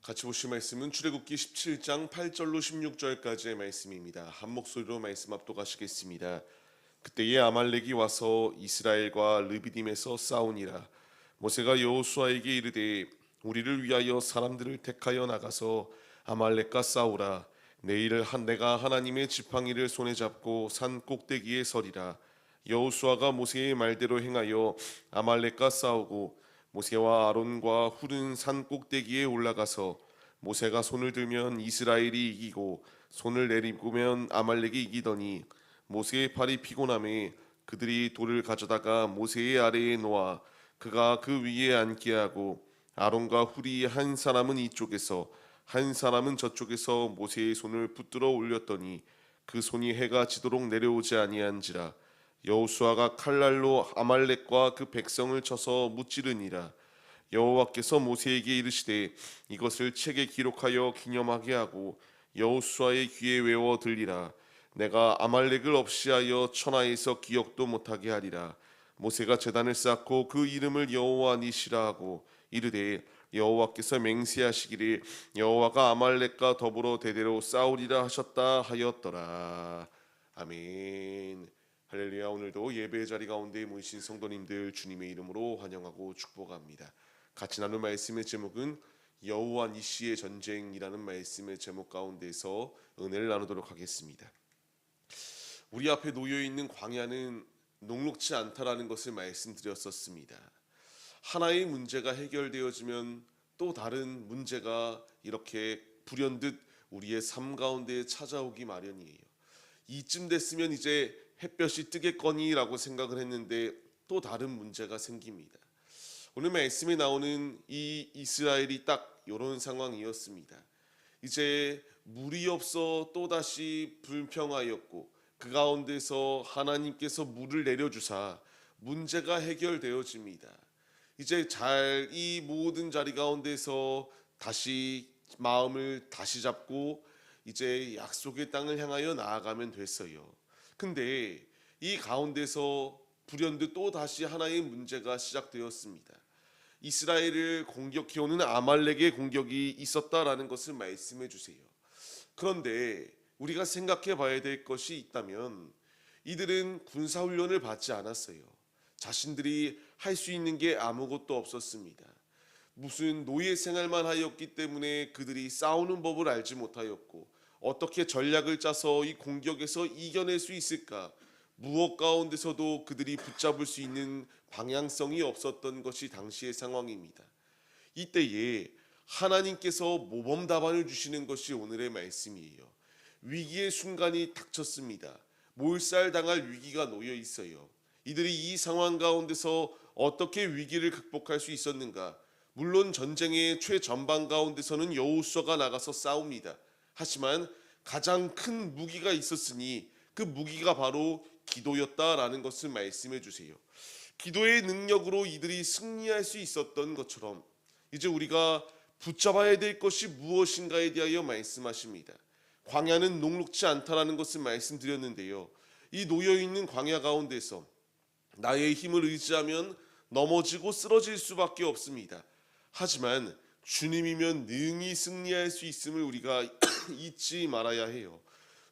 같이 보실 말씀은 출애굽기 17장 8절로 16절까지의 말씀입니다. 한 목소리로 말씀 압독하시겠습니다. 그때에 아말렉이 와서 이스라엘과 르비딤에서 싸우니라. 모세가 여호수아에게 이르되 우리를 위하여 사람들을 택하여 나가서 아말렉과 싸우라. 내일 내가 하나님의 지팡이를 손에 잡고 산 꼭대기에 서리라. 여호수아가 모세의 말대로 행하여 아말렉과 싸우고 모세와 아론과 훌은 산 꼭대기에 올라가서 모세가 손을 들면 이스라엘이 이기고 손을 내리고면 아말렉이 이기더니 모세의 팔이 피곤함에 그들이 돌을 가져다가 모세의 아래에 놓아 그가 그 위에 앉게 하고 아론과 훌이 한 사람은 이쪽에서 한 사람은 저쪽에서 모세의 손을 붙들어 올렸더니 그 손이 해가 지도록 내려오지 아니한지라. 여호수아가 칼날로 아말렉과 그 백성을 쳐서 무찌르니라. 여호와께서 모세에게 이르시되 이것을 책에 기록하여 기념하게 하고 여호수아의 귀에 외워 들리라. 내가 아말렉을 없이하여 천하에서 기억도 못하게 하리라. 모세가 제단을 쌓고 그 이름을 여호와 니시라 하고 이르되 여호와께서 맹세하시기를 여호와가 아말렉과 더불어 대대로 싸우리라 하셨다 하였더라. 아멘. 할렐루야. 오늘도 예배의 자리 가운데 모이신 성도님들 주님의 이름으로 환영하고 축복합니다. 같이 나눌 말씀의 제목은 여호와 니시의 전쟁이라는 말씀의 제목 가운데서 은혜를 나누도록 하겠습니다. 우리 앞에 놓여 있는 광야는 녹록지 않다라는 것을 말씀드렸었습니다. 하나의 문제가 해결되어지면 또 다른 문제가 이렇게 불현듯 우리의 삶 가운데 찾아오기 마련이에요. 이쯤 됐으면 이제 햇볕이 뜨겠거니라고 생각을 했는데 또 다른 문제가 생깁니다. 오늘 말씀에 나오는 이 이스라엘이 딱 이런 상황이었습니다. 이제 물이 없어 또다시 불평하였고 그 가운데서 하나님께서 물을 내려주사 문제가 해결되어집니다. 이제 잘 이 모든 자리 가운데서 다시 마음을 다시 잡고 이제 약속의 땅을 향하여 나아가면 됐어요. 근데 이 가운데서 불현듯 또 다시 하나의 문제가 시작되었습니다. 이스라엘을 공격해오는 아말렉의 공격이 있었다라는 것을 말씀해 주세요. 그런데 우리가 생각해 봐야 될 것이 있다면 이들은 군사훈련을 받지 않았어요. 자신들이 할 수 있는 게 아무것도 없었습니다. 무슨 노예 생활만 하였기 때문에 그들이 싸우는 법을 알지 못하였고 어떻게 전략을 짜서 이 공격에서 이겨낼 수 있을까? 무엇 가운데서도 그들이 붙잡을 수 있는 방향성이 없었던 것이 당시의 상황입니다. 이때에 하나님께서 모범 답안을 주시는 것이 오늘의 말씀이에요. 위기의 순간이 닥쳤습니다. 몰살당할 위기가 놓여 있어요. 이들이 이 상황 가운데서 어떻게 위기를 극복할 수 있었는가? 물론 전쟁의 최전방 가운데서는 여호수아가 나가서 싸웁니다. 하지만 가장 큰 무기가 있었으니 그 무기가 바로 기도였다라는 것을 말씀해 주세요. 기도의 능력으로 이들이 승리할 수 있었던 것처럼 이제 우리가 붙잡아야 될 것이 무엇인가에 대하여 말씀하십니다. 광야는 녹록지 않다라는 것을 말씀드렸는데요. 이 놓여있는 광야 가운데서 나의 힘을 의지하면 넘어지고 쓰러질 수밖에 없습니다. 하지만 주님이면 능히 승리할 수 있음을 우리가 잊지 말아야 해요.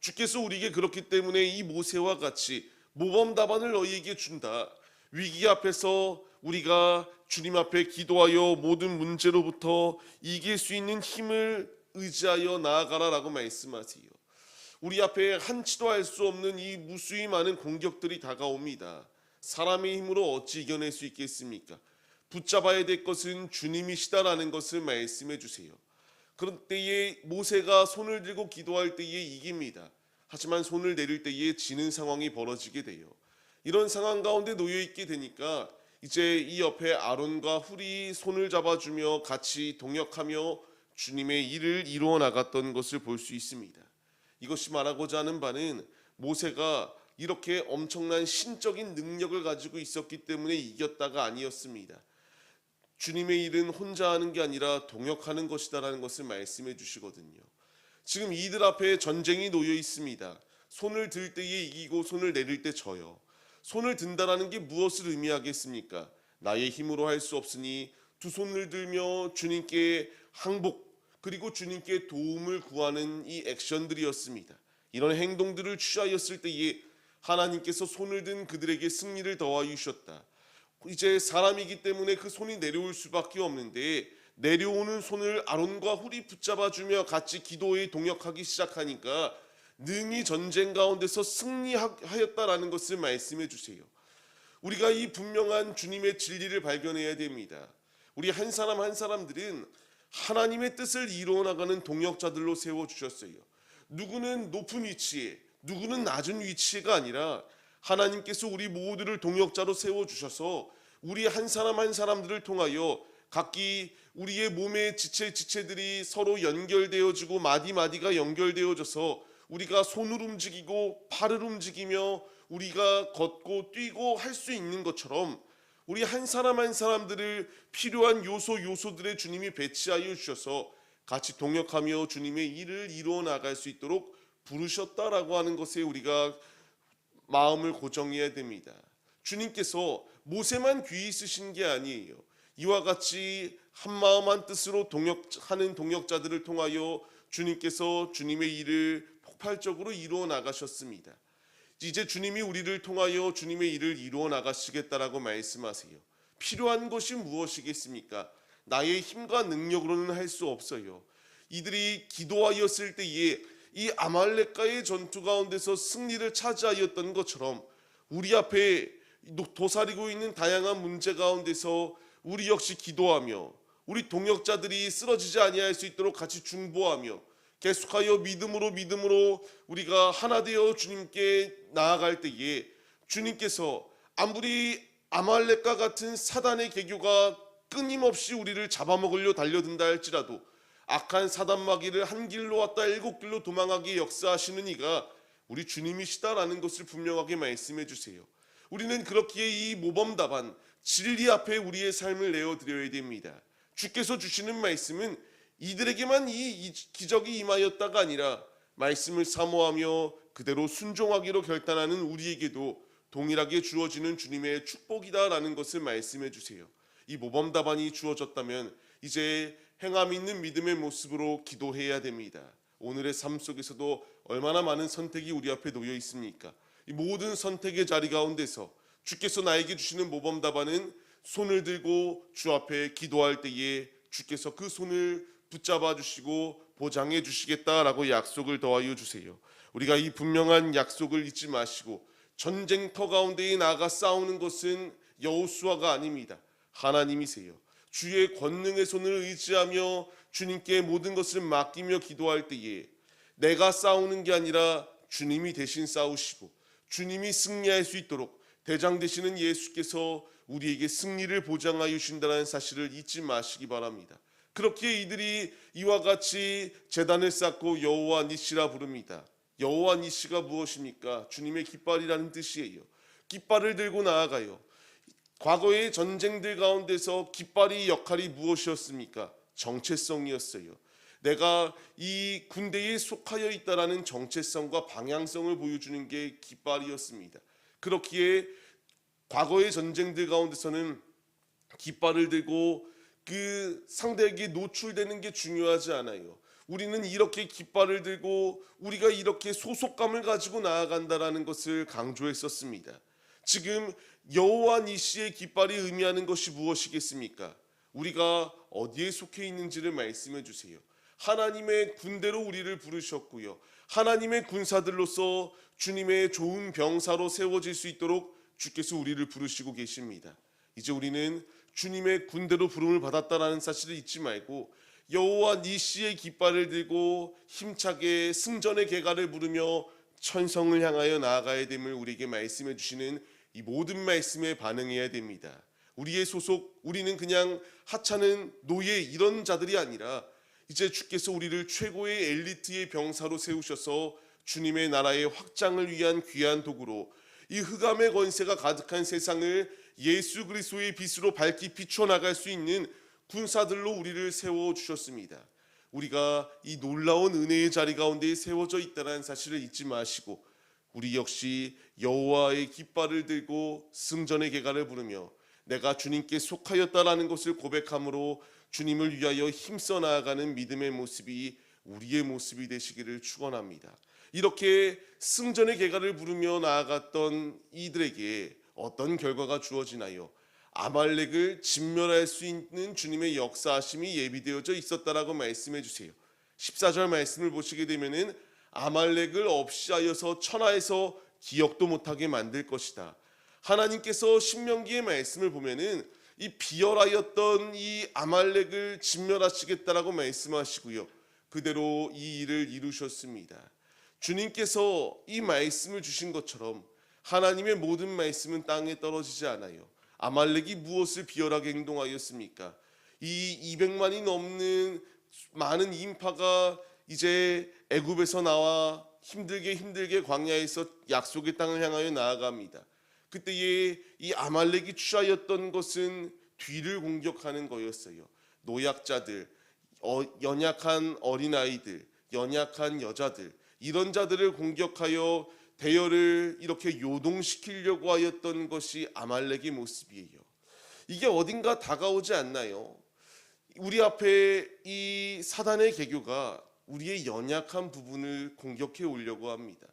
주께서 우리에게 그렇기 때문에 이 모세와 같이 모범 답안을 너희에게 준다. 위기 앞에서 우리가 주님 앞에 기도하여 모든 문제로부터 이길 수 있는 힘을 의지하여 나아가라라고 말씀하세요. 우리 앞에 한치도 알 수 없는 이 무수히 많은 공격들이 다가옵니다. 사람의 힘으로 어찌 이겨낼 수 있겠습니까? 붙잡아야 될 것은 주님이시다라는 것을 말씀해 주세요. 그런 때에 모세가 손을 들고 기도할 때에 이깁니다. 하지만 손을 내릴 때에 지는 상황이 벌어지게 돼요. 이런 상황 가운데 놓여 있게 되니까 이제 이 옆에 아론과 훌이 손을 잡아주며 같이 동역하며 주님의 일을 이루어 나갔던 것을 볼 수 있습니다. 이것이 말하고자 하는 바는 모세가 이렇게 엄청난 신적인 능력을 가지고 있었기 때문에 이겼다가 아니었습니다. 주님의 일은 혼자 하는 게 아니라 동역하는 것이다라는 것을 말씀해 주시거든요. 지금 이들 앞에 전쟁이 놓여 있습니다. 손을 들 때에 이기고 손을 내릴 때 져요. 손을 든다라는 게 무엇을 의미하겠습니까? 나의 힘으로 할 수 없으니 두 손을 들며 주님께 항복, 그리고 주님께 도움을 구하는 이 액션들이었습니다. 이런 행동들을 취하였을 때에 하나님께서 손을 든 그들에게 승리를 더하여 주셨다. 이제 사람이기 때문에 그 손이 내려올 수밖에 없는데 내려오는 손을 아론과 훌이 붙잡아주며 같이 기도에 동역하기 시작하니까 능히 전쟁 가운데서 승리하였다라는 것을 말씀해 주세요. 우리가 이 분명한 주님의 진리를 발견해야 됩니다. 우리 한 사람 한 사람들은 하나님의 뜻을 이루어 나가는 동역자들로 세워주셨어요. 누구는 높은 위치에, 누구는 낮은 위치가 아니라 하나님께서 우리 모두를 동역자로 세워주셔서 우리 한 사람 한 사람들을 통하여 각기 우리의 몸의 지체들이 서로 연결되어지고 마디마디가 연결되어져서 우리가 손을 움직이고 팔을 움직이며 우리가 걷고 뛰고 할 수 있는 것처럼 우리 한 사람 한 사람들을 필요한 요소들의 주님이 배치하여 주셔서 같이 동역하며 주님의 일을 이루어 나갈 수 있도록 부르셨다라고 하는 것에 우리가 마음을 고정해야 됩니다. 주님께서 모세만 귀히 쓰신 게 아니에요. 이와 같이 한 마음 한 뜻으로 동역하는 동역자들을 통하여 주님께서 주님의 일을 폭발적으로 이루어 나가셨습니다. 이제 주님이 우리를 통하여 주님의 일을 이루어 나가시겠다라고 말씀하세요. 필요한 것이 무엇이겠습니까? 나의 힘과 능력으로는 할 수 없어요. 이들이 기도하였을 때에 이 아말렉과의 전투 가운데서 승리를 차지하였던 것처럼 우리 앞에 도사리고 있는 다양한 문제 가운데서 우리 역시 기도하며 우리 동역자들이 쓰러지지 아니할 수 있도록 같이 중보하며 계속하여 믿음으로 우리가 하나 되어 주님께 나아갈 때에 주님께서 아무리 아말렉과 같은 사단의 계교가 끊임없이 우리를 잡아먹으려 달려든다 할지라도 악한 사단 마귀를 한 길로 왔다 7길로 도망하게 역사하시는 이가 우리 주님이시다라는 것을 분명하게 말씀해 주세요. 우리는 그렇기에 이 모범답안 진리 앞에 우리의 삶을 내어드려야 됩니다. 주께서 주시는 말씀은 이들에게만 이 기적이 임하였다가 아니라 말씀을 사모하며 그대로 순종하기로 결단하는 우리에게도 동일하게 주어지는 주님의 축복이다라는 것을 말씀해 주세요. 이 모범답안이 주어졌다면 이제 행함 있는 믿음의 모습으로 기도해야 됩니다. 오늘의 삶 속에서도 얼마나 많은 선택이 우리 앞에 놓여 있습니까? 이 모든 선택의 자리 가운데서 주께서 나에게 주시는 모범답안은 손을 들고 주 앞에 기도할 때에 주께서 그 손을 붙잡아 주시고 보장해 주시겠다라고 약속을 더하여 주세요. 우리가 이 분명한 약속을 잊지 마시고 전쟁터 가운데에 나가 싸우는 것은 여호수아가 아닙니다. 하나님이세요. 주의 권능의 손을 의지하며 주님께 모든 것을 맡기며 기도할 때에 내가 싸우는 게 아니라 주님이 대신 싸우시고 주님이 승리할 수 있도록 대장 되시는 예수께서 우리에게 승리를 보장하여 주신다는 사실을 잊지 마시기 바랍니다. 그렇기에 이들이 이와 같이 제단을 쌓고 여호와 니시라 부릅니다. 여호와 니시가 무엇입니까? 주님의 깃발이라는 뜻이에요. 깃발을 들고 나아가요. 과거의 전쟁들 가운데서 깃발의 역할이 무엇이었습니까? 정체성이었어요. 내가 이 군대에 속하여 있다라는 정체성과 방향성을 보여주는 게 깃발이었습니다. 그렇기에 과거의 전쟁들 가운데서는 깃발을 들고 그 상대에게 노출되는 게 중요하지 않아요. 우리는 이렇게 깃발을 들고 우리가 이렇게 소속감을 가지고 나아간다라는 것을 강조했었습니다. 지금 여호와 니시의 깃발이 의미하는 것이 무엇이겠습니까? 우리가 어디에 속해 있는지를 말씀해 주세요. 하나님의 군대로 우리를 부르셨고요. 하나님의 군사들로서 주님의 좋은 병사로 세워질 수 있도록 주께서 우리를 부르시고 계십니다. 이제 우리는 주님의 군대로 부름을 받았다라는 사실을 잊지 말고 여호와 니시의 깃발을 들고 힘차게 승전의 개가를 부르며 천성을 향하여 나아가야 됨을 우리에게 말씀해 주시는 이 모든 말씀에 반응해야 됩니다. 우리의 소속, 우리는 그냥 하찮은 노예 이런 자들이 아니라 이제 주께서 우리를 최고의 엘리트의 병사로 세우셔서 주님의 나라의 확장을 위한 귀한 도구로 이 흑암의 권세가 가득한 세상을 예수 그리스도의 빛으로 밝히 비춰 나갈 수 있는 군사들로 우리를 세워 주셨습니다. 우리가 이 놀라운 은혜의 자리 가운데 세워져 있다는 사실을 잊지 마시고 우리 역시 여호와의 깃발을 들고 승전의 개가를 부르며 내가 주님께 속하였다라는 것을 고백함으로 주님을 위하여 힘써 나아가는 믿음의 모습이 우리의 모습이 되시기를 축원합니다. 이렇게 승전의 개가를 부르며 나아갔던 이들에게 어떤 결과가 주어지나요? 아말렉을 진멸할 수 있는 주님의 역사하심이 예비되어져 있었다라고 말씀해 주세요. 14절 말씀을 보시게 되면은 아말렉을 없이하여서 천하에서 기억도 못하게 만들 것이다. 하나님께서 신명기의 말씀을 보면은 이 비열하였던 이 아말렉을 진멸하시겠다라고 말씀하시고요. 그대로 이 일을 이루셨습니다. 주님께서 이 말씀을 주신 것처럼 하나님의 모든 말씀은 땅에 떨어지지 않아요. 아말렉이 무엇을 비열하게 행동하였습니까? 이 200만이 넘는 많은 인파가 이제 애굽에서 나와 힘들게 광야에서 약속의 땅을 향하여 나아갑니다. 그때에 이 아말렉이 취하였던 것은 뒤를 공격하는 거였어요. 노약자들, 연약한 어린아이들, 연약한 여자들, 이런 자들을 공격하여 대열을 이렇게 요동시키려고 하였던 것이 아말렉의 모습이에요. 이게 어딘가 다가오지 않나요? 우리 앞에 이 사단의 계교가 우리의 연약한 부분을 공격해 오려고 합니다.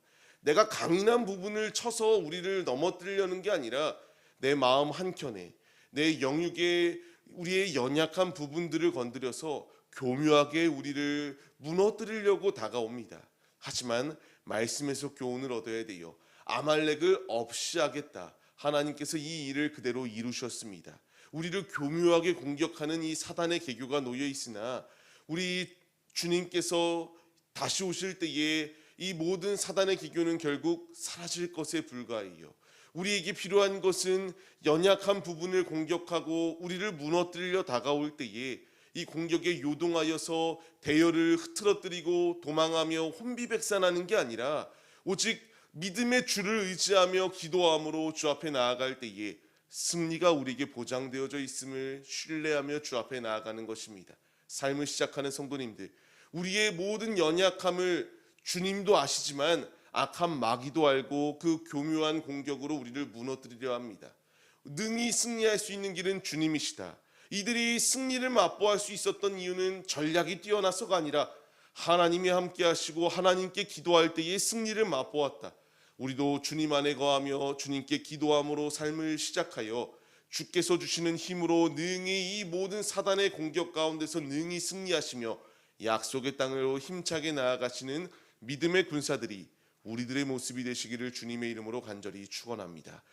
내가 강인한 부분을 쳐서 우리를 넘어뜨리려는 게 아니라 내 마음 한켠에, 내 영육에 우리의 연약한 부분들을 건드려서 교묘하게 우리를 무너뜨리려고 다가옵니다. 하지만 말씀에서 교훈을 얻어야 돼요. 아말렉을 없이 하겠다. 하나님께서 이 일을 그대로 이루셨습니다. 우리를 교묘하게 공격하는 이 사단의 계교가 놓여 있으나 우리 주님께서 다시 오실 때에 이 모든 사단의 기교는 결국 사라질 것에 불과해요. 우리에게 필요한 것은 연약한 부분을 공격하고 우리를 무너뜨리려 다가올 때에 이 공격에 요동하여서 대열을 흐트러뜨리고 도망하며 혼비백산하는 게 아니라 오직 믿음의 주를 의지하며 기도함으로 주 앞에 나아갈 때에 승리가 우리에게 보장되어져 있음을 신뢰하며 주 앞에 나아가는 것입니다. 삶을 시작하는 성도님들, 우리의 모든 연약함을 주님도 아시지만 악한 마귀도 알고 그 교묘한 공격으로 우리를 무너뜨리려 합니다. 능히 승리할 수 있는 길은 주님이시다. 이들이 승리를 맛보할 수 있었던 이유는 전략이 뛰어나서가 아니라 하나님이 함께 하시고 하나님께 기도할 때의 승리를 맛보았다. 우리도 주님 안에 거하며 주님께 기도함으로 삶을 시작하여 주께서 주시는 힘으로 능히 이 모든 사단의 공격 가운데서 능히 승리하시며 약속의 땅으로 힘차게 나아가시는 믿음의 군사들이 우리들의 모습이 되시기를 주님의 이름으로 간절히 축원합니다.